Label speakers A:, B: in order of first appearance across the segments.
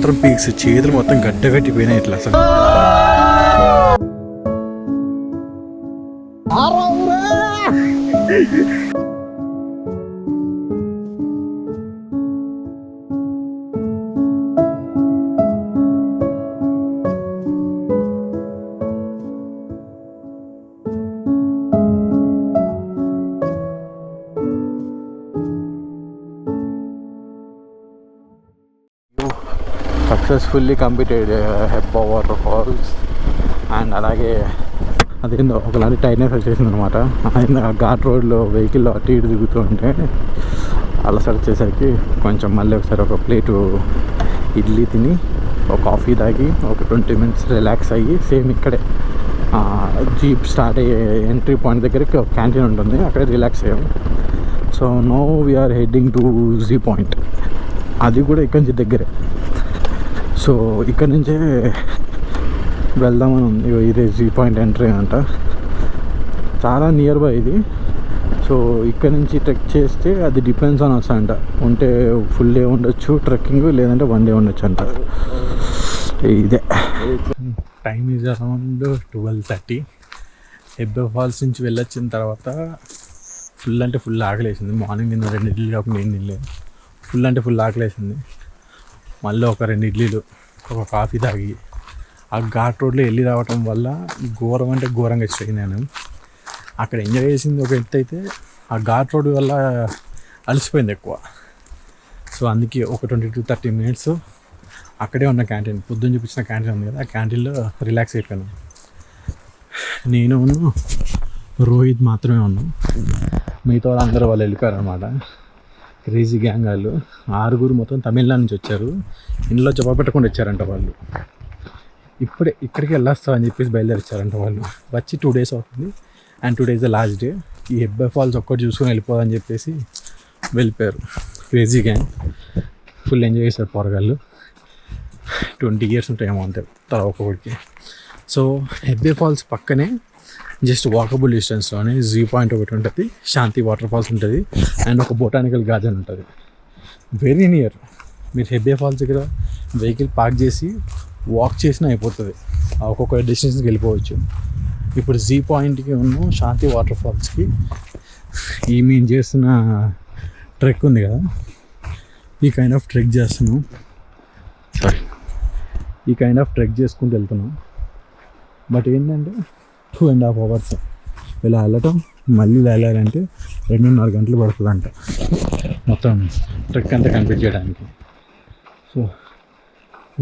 A: Water peaks చేతులు మొత్తం గడ్డగట్టిపోయినాయి ఇట్లా అసలు. Successfully completed Hebbe waterfalls. And అలాగే అదేందో ఒకలాంటి టైర్నెస్ వచ్చేసింది అనమాట. ఆ ఘాట్ రోడ్లో వెహికల్లో అటు ఇటు దిగుతూ ఉంటే అలసట వచ్చేసరికి కొంచెం మళ్ళీ ఒకసారి ఒక ప్లేటు ఇడ్లీ తిని ఒక కాఫీ తాగి ఒక 20 minutes రిలాక్స్ అయ్యి సేమ్ ఇక్కడే జీప్ స్టార్ట్ అయ్యే ఎంట్రీ పాయింట్ దగ్గరికి ఒక క్యాంటీన్ ఉంటుంది, అక్కడే రిలాక్స్ అయ్యాం. So no we are heading to Z point. అది కూడా ఇక్కడి నుంచి దగ్గరే. సో ఇక్కడ నుంచే వెళ్దామని ఉంది. ఇదే జీ పాయింట్ ఎంట్రీ అంట, చాలా నియర్ బై ఇది. సో ఇక్కడ నుంచి ట్రెక్ చేస్తే అది డిపెండ్స్ ఆన్ అస్ అంట. ఉంటే ఫుల్ డే ఉండొచ్చు ట్రెక్కింగ్, లేదంటే 1 day ఉండొచ్చు అంట. ఇదే time is around 12:30. Hebbe falls నుంచి వెళ్ళొచ్చిన తర్వాత ఫుల్ అంటే ఫుల్ ఆకలేసింది. మార్నింగ్ నిన్న 2 ఇడ్లీలు కాకుండా ఏం తినలేదు. ఫుల్ అంటే ఫుల్ ఆకలేసింది. మళ్ళీ ఒక 2 ఇడ్లీలు ఒక కాఫీ తాగి ఆ ఘాట్ రోడ్లో వెళ్ళి రావటం వల్ల ఘోరం అంటే ఘోరంగా ఇష్టమైంది. నేను అక్కడ ఎంజాయ్ చేసింది ఒక ఎత్తు అయితే, ఆ ఘాట్ రోడ్ వల్ల అలసిపోయింది ఎక్కువ. సో అందుకే ఒక 20 to 30 minutes అక్కడే ఉన్న క్యాంటీన్, పొద్దున్న చూపించిన క్యాంటీన్ ఉంది కదా, ఆ క్యాంటీన్లో రిలాక్స్ అయిపోయాను. నేను రోహిత్ మాత్రమే ఉన్నాను. మిగతా వాళ్ళు అందరూ వాళ్ళు వెళ్ళిపోయారు అనమాట. క్రేజీ గ్యాంగ్ వాళ్ళు 6 మొత్తం తమిళనాడు నుంచి వచ్చారు. ఇంట్లో జవాబు పెట్టకుండా వచ్చారంట వాళ్ళు. ఇప్పుడే ఇక్కడికి వెళ్ళొస్తా అని చెప్పేసి బయలుదేరిచ్చారంట వాళ్ళు. వచ్చి 2 days అవుతుంది. And 2 days last day. ఈ హెబ్బా ఫాల్స్ ఒక్కటి చూసుకొని వెళ్ళిపోదని చెప్పేసి వెళ్ళిపోయారు. క్రేజీ గ్యాంగ్ ఫుల్ ఎంజాయ్ చేశారు పోరగాళ్ళు. 20 years ఉంటాయేమో అంతే తల ఒక్కొక్కడికి. సో హెబ్బా ఫాల్స్ పక్కనే జస్ట్ వాకబుల్ డిస్టెన్స్లోనే జీ పాయింట్ ఒకటి ఉంటుంది, శాంతి వాటర్ ఫాల్స్ ఉంటుంది, అండ్ ఒక బొటానికల్ గార్డెన్ ఉంటుంది. Very near. మీరు హెబ్బా ఫాల్స్ దగ్గర వెహికల్ పార్క్ చేసి వాక్ చేసినా అయిపోతుంది. ఒక్కొక్క డెస్టినేషన్కి వెళ్ళిపోవచ్చు. ఇప్పుడు జీ పాయింట్కి ఉన్న శాంతి వాటర్ ఫాల్స్కి ఈ మేము చేస్తున్న ట్రెక్ ఉంది కదా, ఈ కైండ్ ఆఫ్ ట్రెక్ చేస్తున్నాం. ఈ కైండ్ ఆఫ్ ట్రెక్ చేసుకుంటూ వెళ్తున్నాం. బట్ ఏంటంటే 2.5 hours ఇలా వెళ్ళటం, మళ్ళీ వెళ్ళాలంటే 2.5 గంటలు పడుతుందంట మొత్తం ట్రెక్ అంతా కంప్లీట్ చేయడానికి. So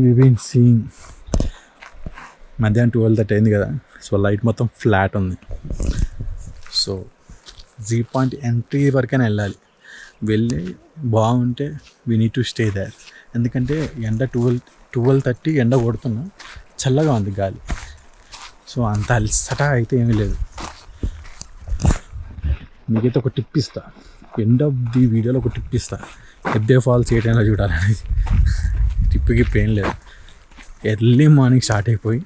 A: we been seeing. మధ్యాహ్నం 12:30 అయింది కదా, సో లైట్ మొత్తం ఫ్లాట్ ఉంది. సో జీ పాయింట్ ఎంట్రీ వరకైనా వెళ్ళాలి. వెళ్ళి బాగుంటే we need to stay there. ఎందుకంటే ఎండ 12:30 ఎండ కొడుతున్నా, చల్లగా ఉంది గాలి. సో అంత అలసట అయితే ఏమీ లేదు. మీకైతే ఒక టిప్ ఇస్తా, ఎండ్ ఆఫ్ ది వీడియోలో ఒక టిప్ ఇస్తా. హెబ్బా ఫాల్స్ ఏ టైంలో చూడాలనేది. టిప్కి ఏం లేదు. ఎర్లీ మార్నింగ్ స్టార్ట్ అయిపోయి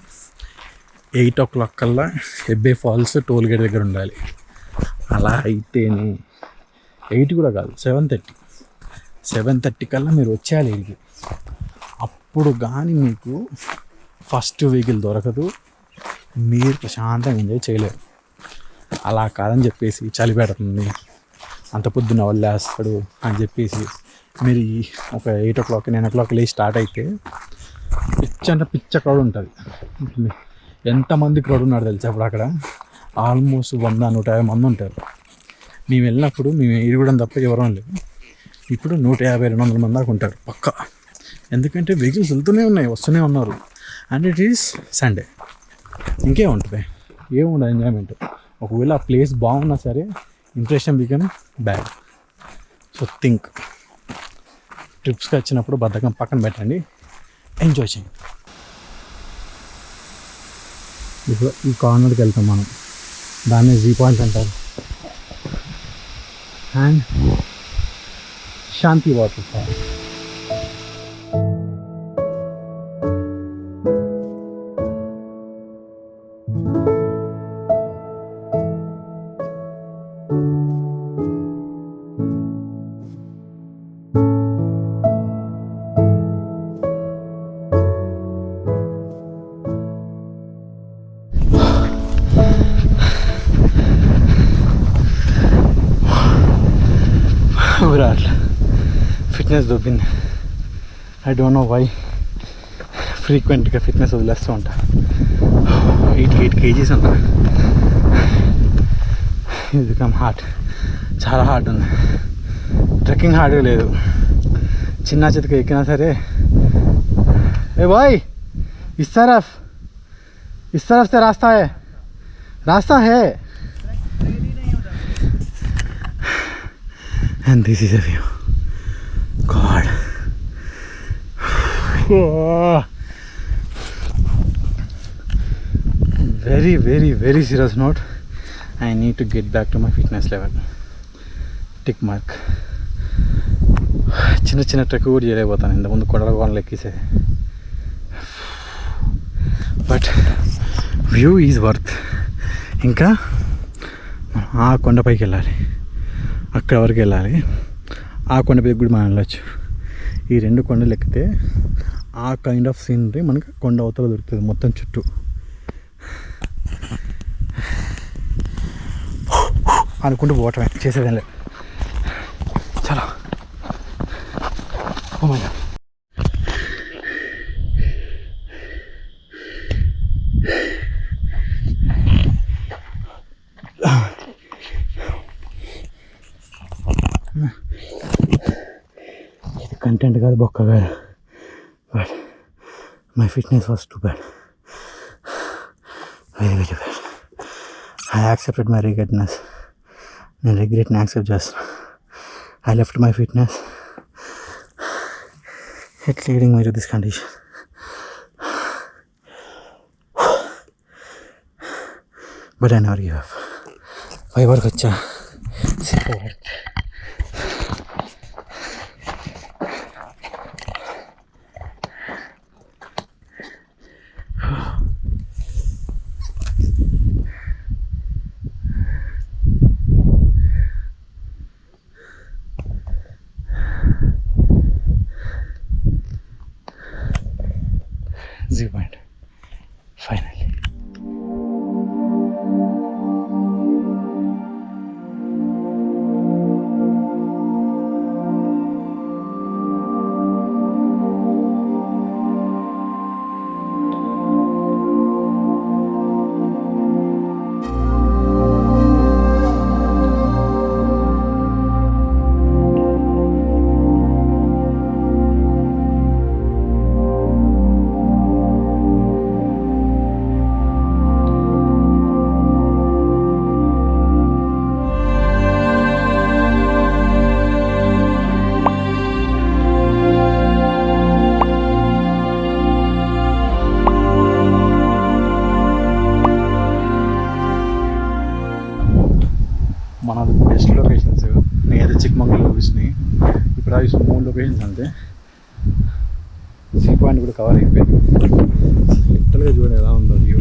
A: 8 o'clock కల్లా హెబ్బా ఫాల్స్ టోల్ గేట్ దగ్గర ఉండాలి. అలా అయితేనే 8 కూడా కాదు 7:30 కల్లా మీరు వచ్చేయాలి ఇడికి. అప్పుడు కానీ మీకు ఫస్ట్ వెహికల్ దొరకదు, మీరు ప్రశాంతంగా ఎంజాయ్ చేయలేరు. అలా కాదని చెప్పేసి చలి పెడుతుంది, అంత పొద్దున్న వల్లేస్తాడు అని చెప్పేసి మీరు ఒక 8 o'clock 9 o'clock లేచి స్టార్ట్ అయితే పిచ్చ క్రౌడ్ ఉంటుంది. ఎంతమంది క్రౌడ్ ఉన్నారు తెలుసా అప్పుడు అక్కడ? ఆల్మోస్ట్ 100-150 మంది ఉంటారు. మేము వెళ్ళినప్పుడు మేము ఎరుగుడం తప్ప ఎవరూ లేదు. ఇప్పుడు 150-200 మంది దాకా ఉంటారు పక్కా. ఎందుకంటే వెహికల్స్ వెళ్తూనే ఉన్నాయి, వస్తూనే ఉన్నారు. And it is Sunday. ఇంకేం ఉంటుంది, ఏముండదు ఎంజాయ్మెంట్. ఒకవేళ ఆ ప్లేస్ బాగున్నా సరే impression become bad. So think, ట్రిప్స్కి వచ్చినప్పుడు బద్ధకం పక్కన పెట్టండి, ఎంజాయ్ చేయండి. ఇప్పుడు ఈ కార్నర్కి వెళ్తాం మనం, దాన్ని జీ పాయింట్ అంటారు. అండ్ శాంతి వాటర్ ఫాల్. ఫిట్నెస్ దొబ్బింది. I don't know why. ఫ్రీక్వెంట్గా ఫిట్నెస్ వదిలేస్తూ ఉంటా. 88 kgs అంట. ఇది బికమ్ హార్డ్, చాలా హార్డ్ ఉంది. ట్రెక్కింగ్ హార్డ్గా లేదు, చిన్న చితక ఎక్కినా సరే. ఏ బాయ్, इस तरफ से रास्ता है and this is a view. God. Very serious note. I need to get back to my fitness level. Tick mark. చిన్న ట్రెక్ కూడా చేయలేకపోతాను ఇంతకుముందు కొండలు ఎక్కేసేది. But view is worth. ఇంకా ఆ కొండపైకి వెళ్ళాలి, అక్కడ వరకు వెళ్ళాలి. ఆ కొండపైకి కూడా మనం వెళ్ళచ్చు. ఈ 2 కొండలు ఎక్కితే ఆ కైండ్ ఆఫ్ సీనరీ మనకి కొండ అవతల దొరుకుతుంది మొత్తం చుట్టూ. అనుకుంటూ పోవటమే, చేసేదేం లేదు. చాలా ఇది కంటెంట్ కాదు, బొక్క కాదు. But my fitness was too bad, very bad. I accepted my regretness. నేను రిగ్రెట్ని యాక్సెప్ట్ చేస్తాను. I left my fitness. It's leading me to this condition. But I never give up. 5 వరకు వచ్చా. Zero point. Finally. మనది best locations. నేనైతే చిక్మంగళూరు చూసినాయి. ఇప్పుడు అవి 3 locations అంతే. సీ పాయింట్ కూడా కవర్ అయిపోయింది. లిటరల్గా చూడండి ఎలా ఉందో వ్యూ.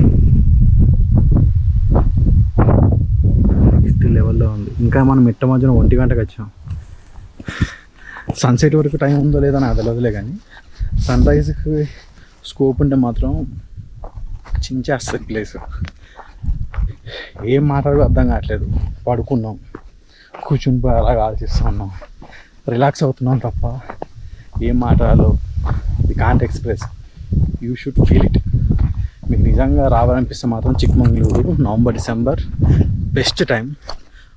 A: నెక్స్ట్ లెవెల్లో ఉంది. ఇంకా మనం మిట్ట మధ్యన 1 గంటకు వచ్చాం. సన్సెట్ వరకు టైం ఉందో లేదో నాకు తెలియదులే, కానీ సన్ రైజ్కి స్కోప్ ఉంటే మాత్రం చించేస్తుంది ప్లేస్. ఏం మాట్లాడో అర్థం కావట్లేదు. పడుకున్నాం, కూర్చుని పోయి అలాగ ఆలోచిస్తూ ఉన్నాం, రిలాక్స్ అవుతున్నాం తప్ప ఏం మాట్లాడాలో we can't express. You should feel it. మీకు నిజంగా రావాలనిపిస్తే మాత్రం Chikmagalur November December best time.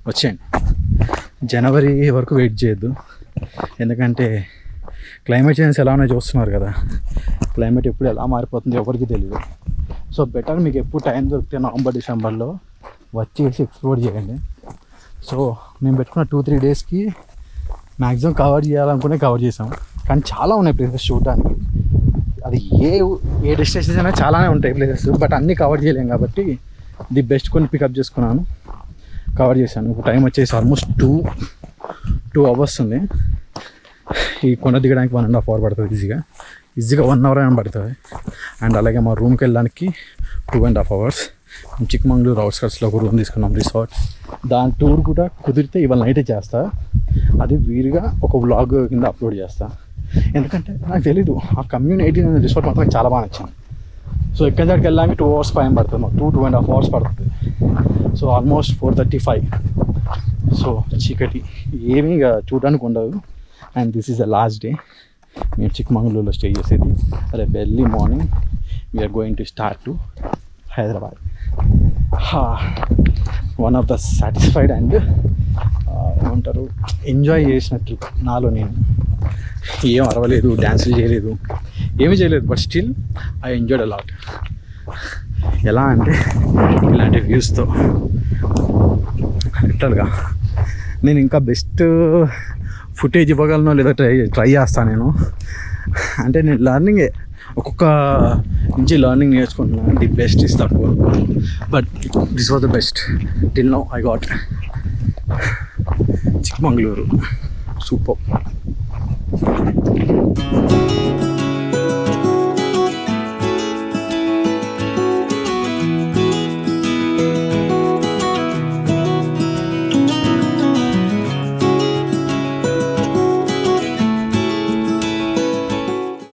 A: వచ్చేయండి. జనవరి వరకు వెయిట్ చేయొద్దు, ఎందుకంటే క్లైమేట్ చేంజ్ ఎలా ఉన్నాయో చూస్తున్నారు కదా. క్లైమేట్ ఎప్పుడు ఎలా మారిపోతుందో ఎవరికి తెలియదు. సో బెటర్ మీకు ఎప్పుడు టైం దొరికితే నవంబర్ డిసెంబర్లో వచ్చేసి ఎక్స్ప్లోర్ చేయండి. సో మేము పెట్టుకున్న 2-3 డేస్కి మ్యాక్సిమం కవర్ చేయాలనుకునే కవర్ చేసాం. కానీ చాలా ఉన్నాయి ప్లేసెస్ చూడడానికి. అది ఏ డెస్టినేషన్స్ అయినా చాలానే ఉంటాయి ప్లేసెస్, బట్ అన్నీ కవర్ చేయలేం కాబట్టి ది బెస్ట్ కొన్ని పికప్ చేసుకున్నాను, కవర్ చేశాను. ఇప్పుడు టైం వచ్చేసి ఆల్మోస్ట్ 2 hours ఉంది. ఈ కొండ దిగడానికి 1.5 hour పడుతుంది ఈజీగా 1 hour అయినా పడుతుంది. అండ్ అలాగే మా రూమ్కి వెళ్ళడానికి 2.5 hours. చిక్మంగళూరు అవుట్స్కట్స్లో ఒక రూమ్ తీసుకున్నాం, రిసార్ట్. దాని టూర్ కూడా కుదిరితే ఇవాళ నైటే చేస్తా. అది వీలుగా ఒక వ్లాగ్ కింద అప్లోడ్ చేస్తా. ఎందుకంటే నాకు తెలీదు, ఆ కమ్యూనిటీ రిసార్ట్ మాత్రం చాలా బాగా నచ్చింది. సో ఎక్కడి దగ్గరికి వెళ్ళడానికి 2 hours పైన పడుతుంది, మాకు 2.5 hours పడుతుంది. So almost 4:35. సో చీకటి ఏమీ ఇక చూడడానికి ఉండదు. And this is the last day మేము చిక్మంగళూరులో స్టే చేసేది. రేపు early morning we are going to start to Hyderabad. One of the satisfied and ఏమంటారు ఎంజాయ్ చేసిన ట్రిప్ నాలో నేను. ఏం అరవలేదు, డ్యాన్సులు చేయలేదు, ఏమీ చేయలేదు, but still I enjoyed a lot. ఎలా అంటే ఇలాంటి వ్యూస్తో లిటరల్గా నేను ఇంకా బెస్ట్ ఫుటేజ్ ఇవ్వగలను లేదా ట్రై చేస్తాను నేను. అంటే నేను లర్నింగే, ఒక్కొక్క నుంచి లర్నింగ్ నేర్చుకుంటున్నాను. ది బెస్ట్ ఇస్ తక్కువ, but this was the best till now I got. Chikmagalur super.